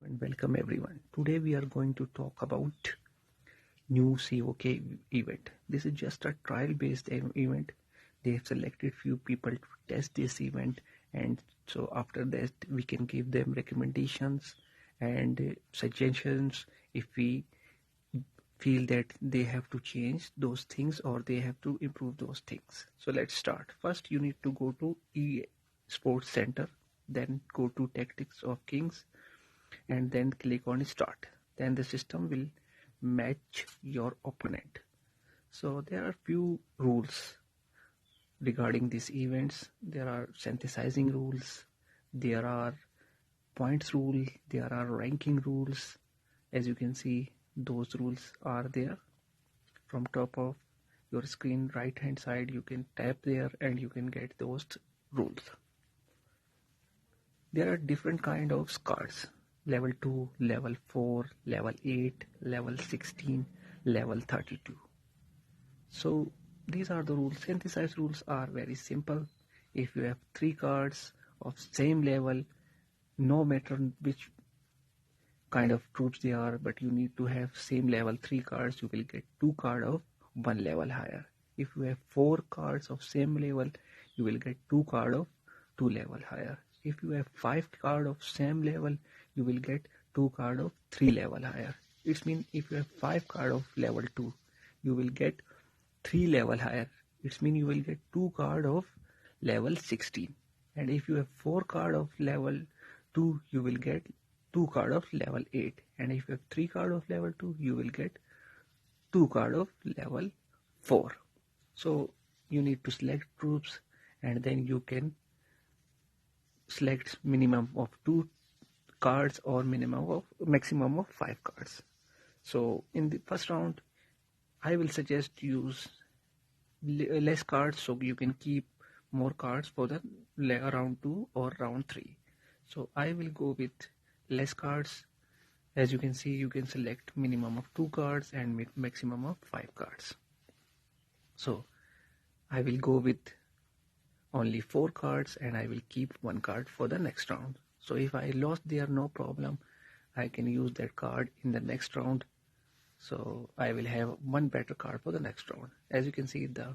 And welcome everyone. Today we are going to talk about new COK event. This is just a trial based event. They have selected few people to test this event, and so after that we can give them recommendations and suggestions if we feel that they have to change those things or they have to improve those things. So let's start. First you need to go to eSports Center, then go to Tactics of Kings and then click on start. Then the system will match your opponent. So there are few rules regarding these events. There are synthesizing rules, there are points rule, there are ranking rules. As you can see, those rules are there from top of your screen right hand side. You can tap there and you can get those rules. There are different kind of cards: level 2, level 4, level 8, level 16, level 32. So these are the rules. Synthesized rules are very simple. If you have 3 cards of same level, no matter which kind of troops they are, but you need to have same level 3 cards, you will get 2 cards of 1 level higher. If you have 4 cards of same level, you will get 2 cards of 2 level higher. If you have 5 cards of same level, you will get 2 cards of 3 level higher. It means if you have 5 cards of level 2, you will get 3 level higher. It means you will get 2 cards of level 16. And if you have 4 cards of level 2, you will get 2 cards of level 8. And if you have 3 cards of level 2, you will get 2 cards of level 4. So you need to select troops, and then you can select minimum of 2 cards or maximum of 5 cards. So in the first round I will suggest use less cards so you can keep more cards for the round 2 or round 3. So I will go with less cards. As you can see, you can select minimum of 2 cards and maximum of 5 cards. So I will go with only 4 cards and I will keep 1 card for the next round. So if I lost there, no problem, I can use that card in the next round. So I will have 1 better card for the next round. As you can see, the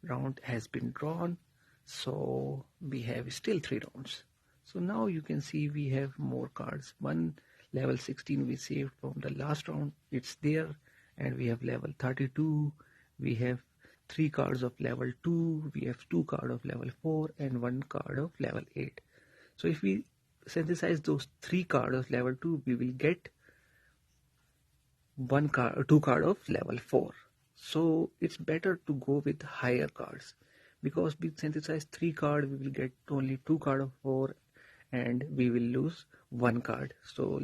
round has been drawn, so we have still 3 rounds. So now you can see we have more cards. 1 level 16 we saved from the last round, it's there, and we have level 32, we have 3 cards of level 2, we have 2 cards of level 4 and 1 card of level 8. So if we synthesize those 3 cards of level 2, we will get 2 card of level 4. So it's better to go with higher cards, because we synthesize 3 card, we will get only 2 card of 4 and we will lose 1 card. So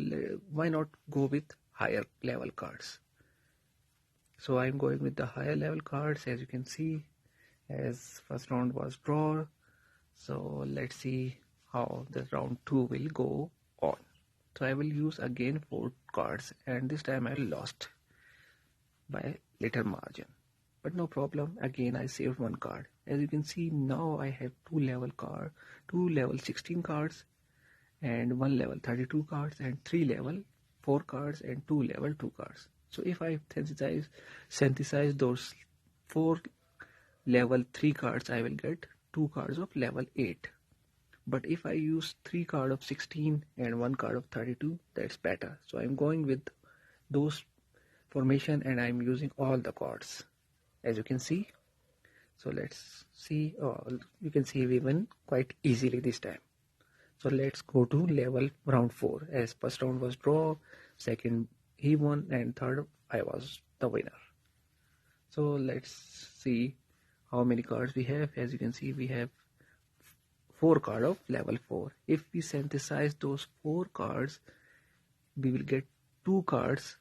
why not go with higher level cards? So I'm going with the higher level cards. As you can see, as first round was draw, so let's see how the round 2 will go on. So I will use again 4 cards, and this time I lost by little margin, but no problem, again I saved 1 card. As you can see, now I have 2 level 16 cards and 1 level 32 cards and 3 level 4 cards and 2 level 2 cards. So if I synthesize those 4 level 3 cards, I will get 2 cards of level 8. But if I use 3 card of 16 and 1 card of 32, that's better. So I'm going with those formation and I'm using all the cards, as you can see. So let's see. You can see we win quite easily this time. So let's go to level round 4. As first round was draw, second he won, and third I was the winner. So let's see how many cards we have. As you can see, we have 4 cards of level 4. If we synthesize those 4 cards, we will get 2 cards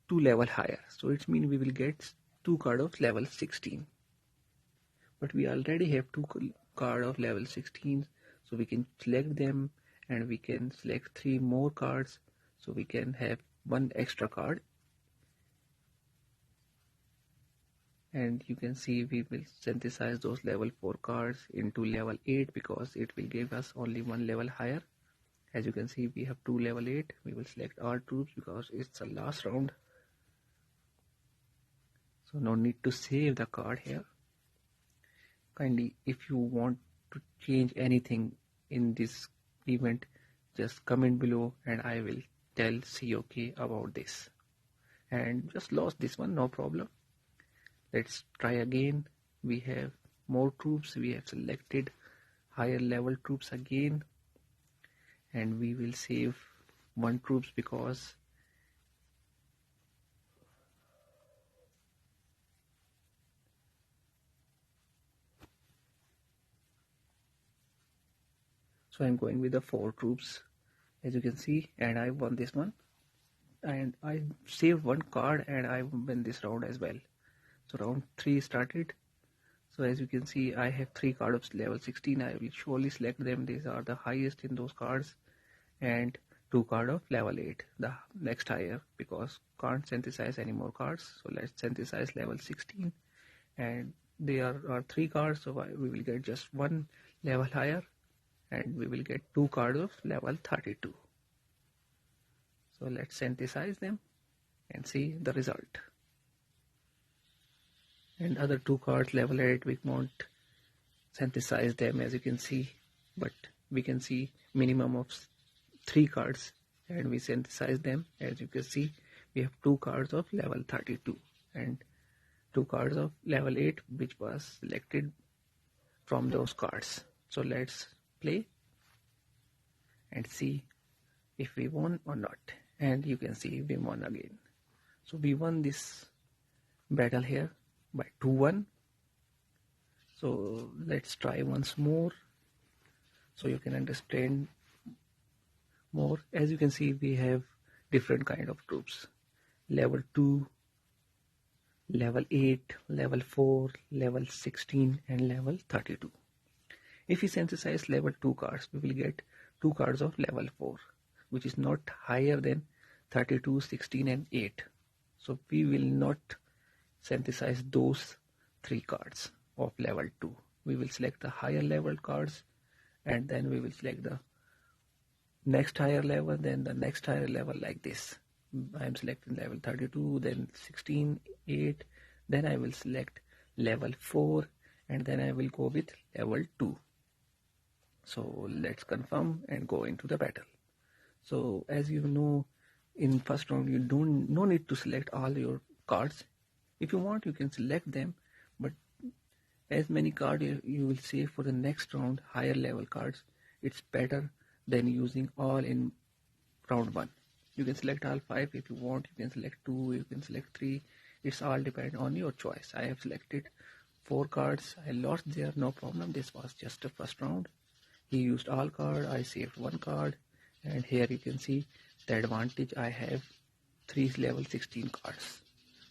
2 level higher. So it means we will get 2 cards of level 16. But we already have 2 cards of level 16, so we can select them and we can select 3 more cards, so we can have 1 extra card. And you can see we will synthesize those level 4 cards into level 8 because it will give us only 1 level higher. As you can see, we have 2 level 8. We will select all troops because it's the last round. So no need to save the card here. Kindly, if you want to change anything in this event, just comment below and I will tell COK about this. And just lost this one, no problem. Let's try again. We have more troops. We have selected higher level troops again, and we will save 1 troops because so I'm going with the 4 troops, as you can see, and I won this one, and I saved 1 card and I win this round as well. So round 3 started. So as you can see, I have 3 cards of level 16. I will surely select them. These are the highest in those cards, and 2 cards of level 8, the next higher, because can't synthesize any more cards. So let's synthesize level 16, and there are 3 cards, so we will get just 1 level higher, and we will get 2 cards of level 32. So let's synthesize them and see the result. And other 2 cards level 8, we won't synthesize them, as you can see, but we can see minimum of 3 cards and we synthesize them. As you can see, we have 2 cards of level 32 and 2 cards of level 8 which was selected from those cards. So let's play and see if we won or not. And you can see we won again. So we won this battle here by 2-1. So let's try once more so you can understand more. As you can see, we have different kind of troops: level 2, level 8, level 4, level 16 and level 32. If we synthesize level 2 cards, we will get 2 cards of level 4, which is not higher than 32, 16 and 8. So we will not synthesize those 3 cards of level 2. We will select the higher level cards and then we will select the next higher level, then the next higher level, like this. I am selecting level 32, then 16, 8, then I will select level 4 and then I will go with level 2. So let's confirm and go into the battle. So as you know, in first round you no need to select all your cards. If you want, you can select them, but as many cards you will save for the next round, higher level cards, it's better than using all in round 1. You can select all 5 if you want, you can select 2, you can select 3, it's all depend on your choice. I have selected 4 cards. I lost there, no problem, this was just the first round. He used all card, I saved 1 card, and here you can see the advantage. I have 3 level 16 cards.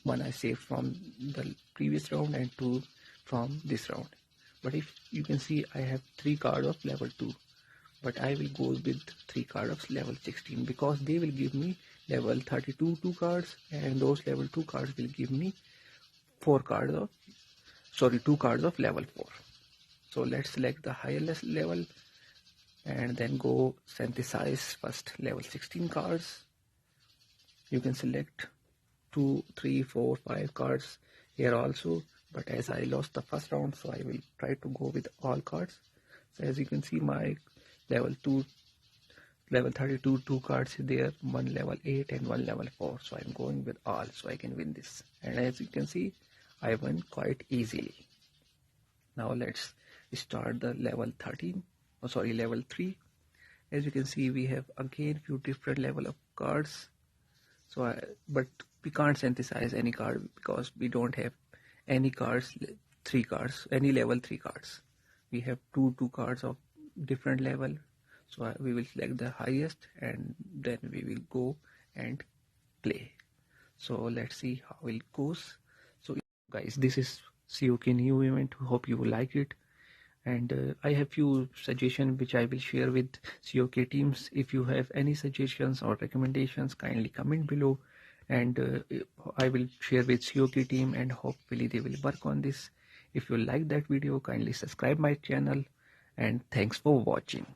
1 I saved from the previous round and 2 from this round. But if you can see, I have 3 cards of level 2, but I will go with 3 cards of level 16 because they will give me level 32 2 cards, and those level 2 cards will give me 2 cards of level 4. So let's select the highest level and then go synthesize first level 16 cards. You can select 2, 3, 4, 5 cards here also, but as I lost the first round, so I will try to go with all cards. So as you can see, my level 32 2 cards is there, 1 level 8 and 1 level 4, so I'm going with all so I can win this. And as you can see, I won quite easily. Now let's start the level 3. As you can see, we have again few different level of cards. So but we can't synthesize any card because we don't have any cards, 3 cards, any level 3 cards. We have 2 cards of different level. So we will select the highest and then we will go and play. So let's see how it goes. So guys, this is COK new event. Hope you will like it. And I have few suggestions which I will share with COK teams. If you have any suggestions or recommendations, kindly comment below, and I will share with COK team, and hopefully they will work on this. If you like that video, kindly subscribe my channel, and thanks for watching.